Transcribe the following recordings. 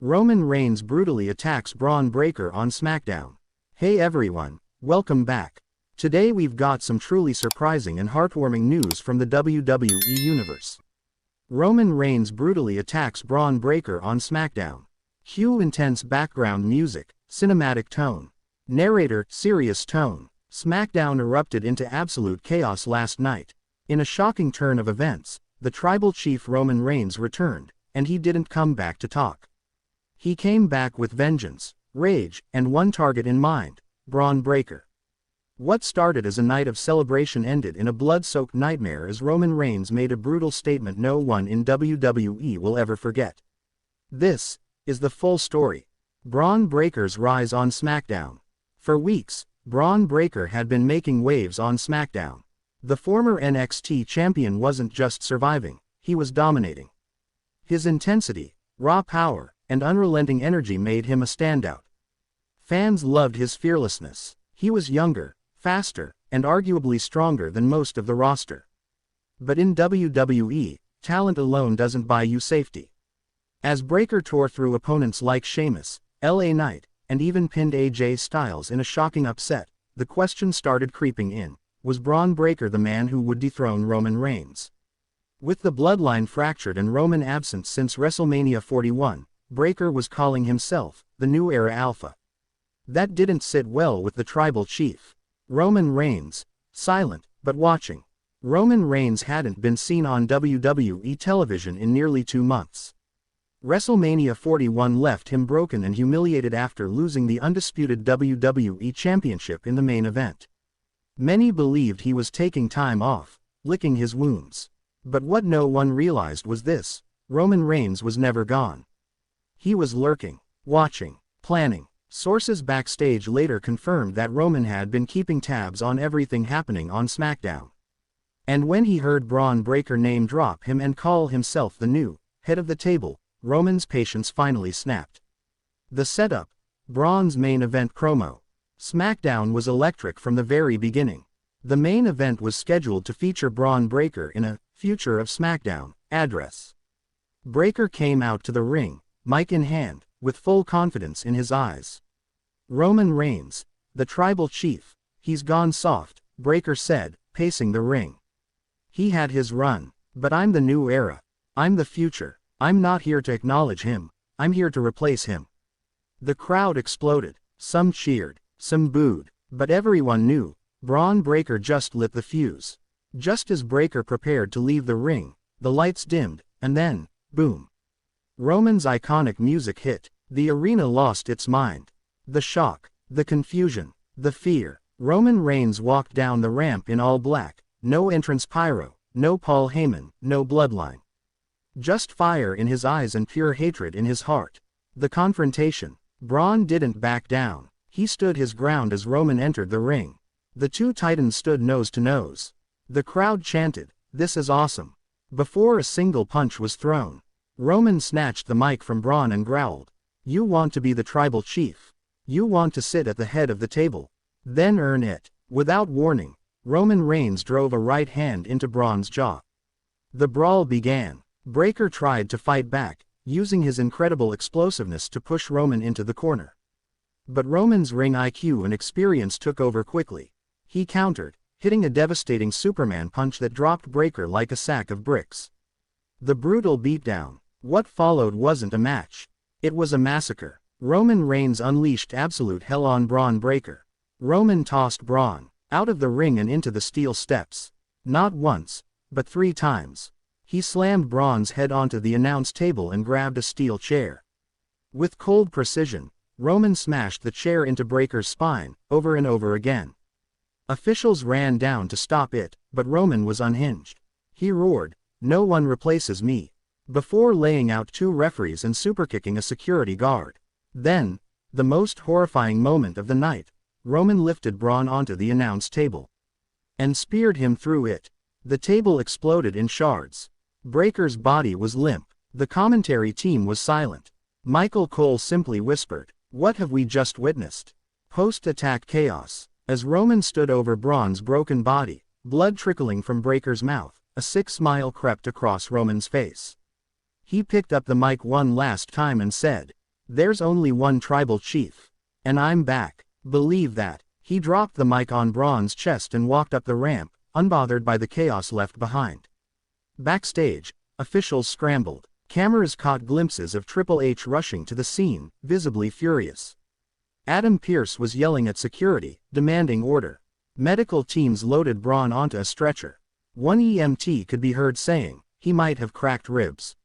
Roman Reigns brutally attacks Bron Breakker on SmackDown. Hey everyone, welcome back. Today we've got some truly surprising and heartwarming news from the WWE Universe. Roman Reigns brutally attacks Bron Breakker on SmackDown. Cue intense background music, cinematic tone. Narrator, serious tone. SmackDown erupted into absolute chaos last night. In a shocking turn of events, the tribal chief Roman Reigns returned, and he didn't come back to talk. He came back with vengeance, rage, and one target in mind: Bron Breakker. What started as a night of celebration ended in a blood-soaked nightmare as Roman Reigns made a brutal statement no one in WWE will ever forget. This is the full story. Bron Breakker's rise on SmackDown. For weeks, Bron Breakker had been making waves on SmackDown. The former NXT Champion wasn't just surviving, he was dominating. His intensity, raw power, and unrelenting energy made him a standout. Fans loved his fearlessness. He was younger, faster, and arguably stronger than most of the roster. But in WWE, talent alone doesn't buy you safety. As Breakker tore through opponents like Sheamus, LA Knight, and even pinned AJ Styles in a shocking upset, the question started creeping in: was Bron Breakker the man who would dethrone Roman Reigns? With the bloodline fractured and Roman absent since WrestleMania 41, Breakker was calling himself the New Era Alpha. That didn't sit well with the tribal chief. Roman Reigns, silent, but watching. Roman Reigns hadn't been seen on WWE television in nearly 2 months. WrestleMania 41 left him broken and humiliated after losing the undisputed WWE Championship in the main event. Many believed he was taking time off, licking his wounds. But what no one realized was this: Roman Reigns was never gone. He was lurking, watching, planning. Sources backstage later confirmed that Roman had been keeping tabs on everything happening on SmackDown. And when he heard Bron Breakker name drop him and call himself the new head of the table, Roman's patience finally snapped. The setup: Bron's main event promo. SmackDown was electric from the very beginning. The main event was scheduled to feature Bron Breakker in a Future of SmackDown address. Breakker came out to the ring, mic in hand, with full confidence in his eyes. "Roman Reigns, the tribal chief, he's gone soft," Breakker said, pacing the ring. "He had his run, but I'm the new era. I'm the future. I'm not here to acknowledge him, I'm here to replace him." The crowd exploded. Some cheered, some booed, but everyone knew Bron Breakker just lit the fuse. Just as Breakker prepared to leave the ring, the lights dimmed, and then, boom. Roman's iconic music hit. The arena lost its mind. The shock, the confusion, the fear. Roman Reigns walked down the ramp in all black. No entrance pyro, no Paul Heyman, no bloodline. Just fire in his eyes and pure hatred in his heart. The confrontation. Bron didn't back down. He stood his ground as Roman entered the ring. The two titans stood nose to nose. The crowd chanted, "This is awesome." Before a single punch was thrown, Roman snatched the mic from Bron and growled, "You want to be the tribal chief? You want to sit at the head of the table? Then earn it." Without warning, Roman Reigns drove a right hand into Bron's jaw. The brawl began. Breakker tried to fight back, using his incredible explosiveness to push Roman into the corner. But Roman's ring IQ and experience took over quickly. He countered, hitting a devastating Superman punch that dropped Breakker like a sack of bricks. The brutal beatdown. What followed wasn't a match. It was a massacre. Roman Reigns unleashed absolute hell on Bron Breakker. Roman tossed Bron out of the ring and into the steel steps. Not once, but 3 times. He slammed Bron's head onto the announce table and grabbed a steel chair. With cold precision, Roman smashed the chair into Breakker's spine, over and over again. Officials ran down to stop it, but Roman was unhinged. He roared, "No one replaces me," before laying out 2 referees and superkicking a security guard. Then, the most horrifying moment of the night, Roman lifted Bron onto the announce table and speared him through it. The table exploded in shards. Breakker's body was limp. The commentary team was silent. Michael Cole simply whispered, "What have we just witnessed?" Post-attack chaos. As Roman stood over Bron's broken body, blood trickling from Breakker's mouth, a sick smile crept across Roman's face. He picked up the mic one last time and said, There's only one tribal chief. And I'm back. Believe that. He dropped the mic on Bron's chest and walked up the ramp, unbothered by the chaos left behind. Backstage, officials scrambled. Cameras caught glimpses of Triple H rushing to the scene, visibly furious. Adam Pearce was yelling at security, demanding order. Medical teams loaded Bron onto a stretcher. One EMT could be heard saying, "He might have cracked ribs."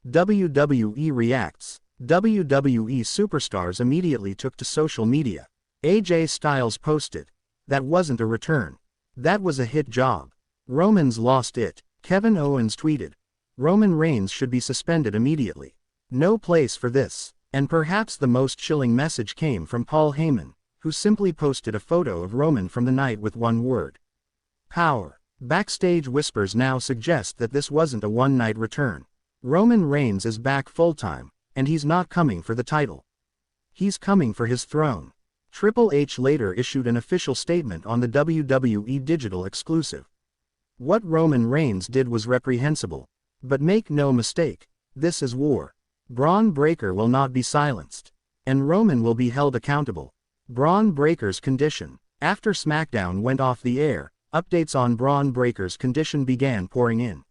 WWE reacts. WWE superstars immediately took to social media. AJ Styles posted, "That wasn't a return. That was a hit job. Roman's lost it." Kevin Owens tweeted, "Roman Reigns should be suspended immediately. No place for this." And perhaps the most chilling message came from Paul Heyman, who simply posted a photo of Roman from the night with one word: power. Backstage whispers now suggest that this wasn't a one-night return. Roman Reigns is back full-time, and he's not coming for the title. He's coming for his throne. Triple H later issued an official statement on the WWE digital exclusive. What Roman Reigns did was reprehensible. But make no mistake, this is war. Bron Breakker will not be silenced. And Roman will be held accountable. Bron Breakker's condition. After SmackDown went off the air, updates on Bron Breakker's condition began pouring in.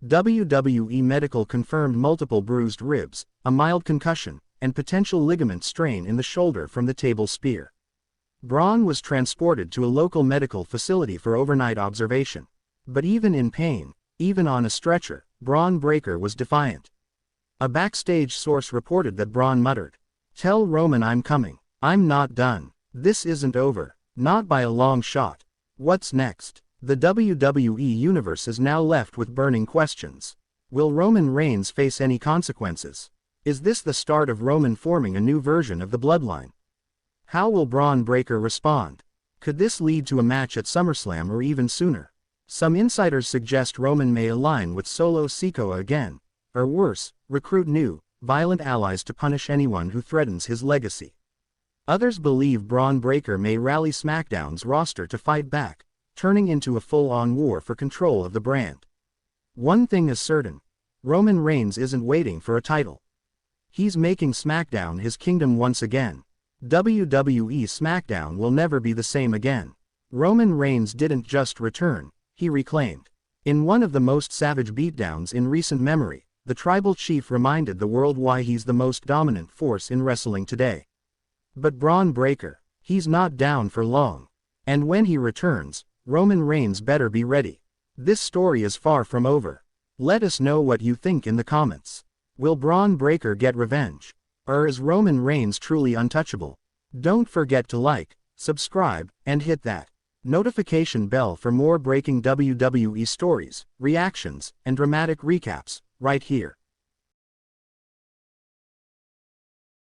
WWE Medical confirmed multiple bruised ribs, a mild concussion, and potential ligament strain in the shoulder from the table spear. Bron was transported to a local medical facility for overnight observation. But even in pain, even on a stretcher, Bron Breakker was defiant. A backstage source reported that Bron muttered, "Tell Roman I'm coming. I'm not done. This isn't over. Not by a long shot." What's next? The WWE Universe is now left with burning questions. Will Roman Reigns face any consequences? Is this the start of Roman forming a new version of the Bloodline? How will Bron Breakker respond? Could this lead to a match at SummerSlam or even sooner? Some insiders suggest Roman may align with Solo Sikoa again, or worse, recruit new, violent allies to punish anyone who threatens his legacy. Others believe Bron Breakker may rally SmackDown's roster to fight back, turning into a full-on war for control of the brand. One thing is certain: Roman Reigns isn't waiting for a title. He's making SmackDown his kingdom once again. WWE SmackDown will never be the same again. Roman Reigns didn't just return, he reclaimed. In one of the most savage beatdowns in recent memory, the tribal chief reminded the world why he's the most dominant force in wrestling today. But Bron Breakker, he's not down for long. And when he returns, Roman Reigns better be ready. This story is far from over. Let us know what you think in the comments. Will Bron Breakker get revenge? Or is Roman Reigns truly untouchable? Don't forget to like, subscribe, and hit that notification bell for more breaking WWE stories, reactions, and dramatic recaps, right here.